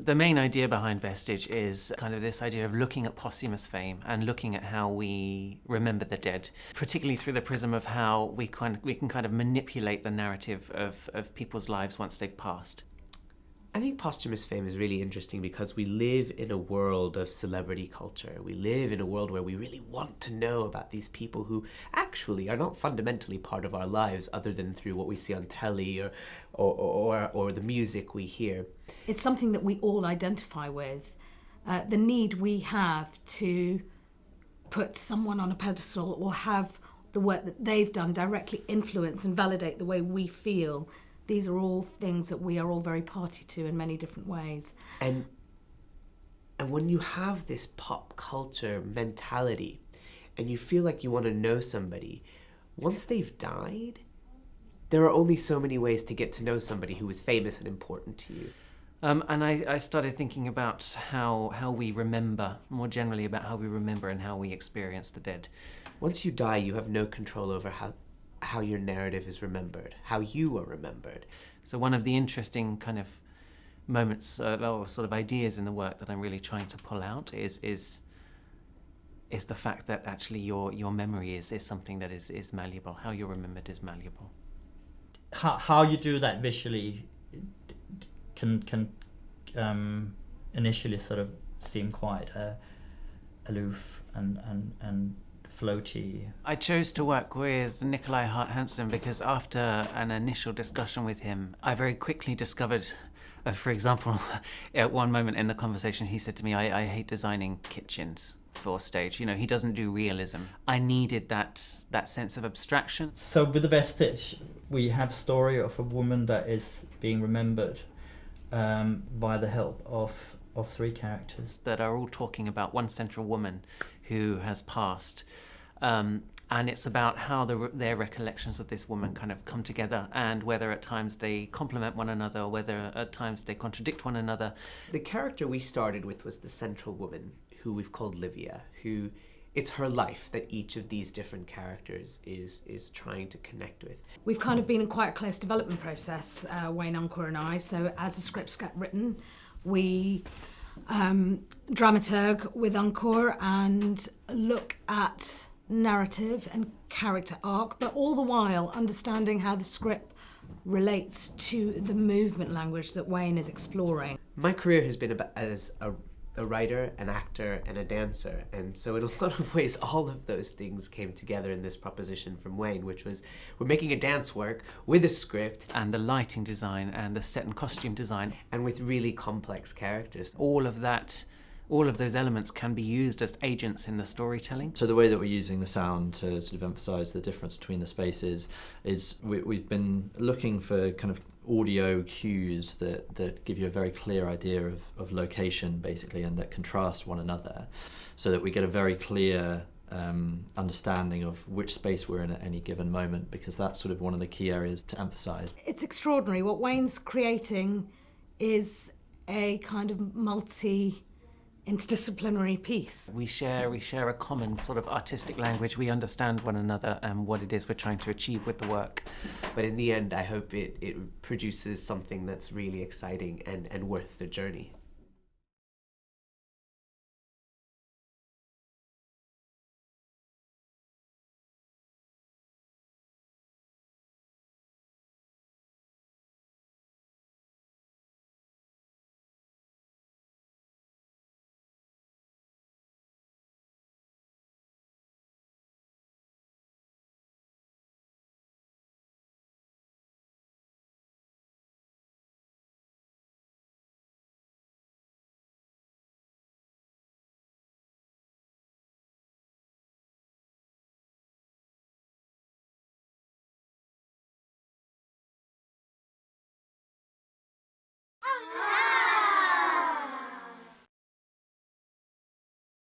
The main idea behind Vestige is kind of this idea of looking at posthumous fame and looking at how we remember the dead, particularly through the prism of how we can kind of manipulate the narrative of people's lives once they've passed. I think posthumous fame is really interesting because we live in a world of celebrity culture. We live in a world where we really want to know about these people who actually are not fundamentally part of our lives other than through what we see on telly or the music we hear. It's something that we all identify with. The need we have to put someone on a pedestal or have the work that they've done directly influence and validate the way we feel. These are all things that we are all very party to in many different ways. And when you have this pop culture mentality and you feel like you want to know somebody, once they've died, there are only so many ways to get to know somebody who is famous and important to you. And I started thinking about how we remember, more generally about how we remember and how we experience the dead. Once you die, you have no control over how your narrative is remembered, how you are remembered. So one of the interesting kind of moments or sort of ideas in the work that I'm really trying to pull out is the fact that actually your memory is something that is malleable. How you're remembered is malleable. How you do that visually can initially sort of seem quite aloof and floaty. I chose to work with Nikolai, Hart, Hanson because after an initial discussion with him, I very quickly discovered, for example, at one moment in the conversation, he said to me, I hate designing kitchens for stage. You know, he doesn't do realism. I needed that sense of abstraction. So with the Vestige, we have story of a woman that is being remembered by the help of three characters that are all talking about one central woman who has passed. And it's about how their recollections of this woman kind of come together, and whether at times they complement one another or whether at times they contradict one another. The character we started with was the central woman, who we've called Livia, who it's her life that each of these different characters is trying to connect with. We've kind of been in quite a close development process, Wayne, Encore and I, so as the scripts get written, we dramaturg with Encore and look at narrative and character arc, but all the while understanding how the script relates to the movement language that Wayne is exploring. My career has been as a writer, an actor, and a dancer, and so in a lot of ways all of those things came together in this proposition from Wayne, which was we're making a dance work with a script and the lighting design and the set and costume design and with really complex characters. All of those elements can be used as agents in the storytelling. So the way that we're using the sound to sort of emphasise the difference between the spaces is we've been looking for kind of audio cues that give you a very clear idea of location, basically, and that contrast one another, so that we get a very clear understanding of which space we're in at any given moment, because that's sort of one of the key areas to emphasise. It's extraordinary. What Wayne's creating is a kind of interdisciplinary piece. We share a common sort of artistic language. We understand one another and what it is we're trying to achieve with the work. But in the end, I hope it produces something that's really exciting and worth the journey.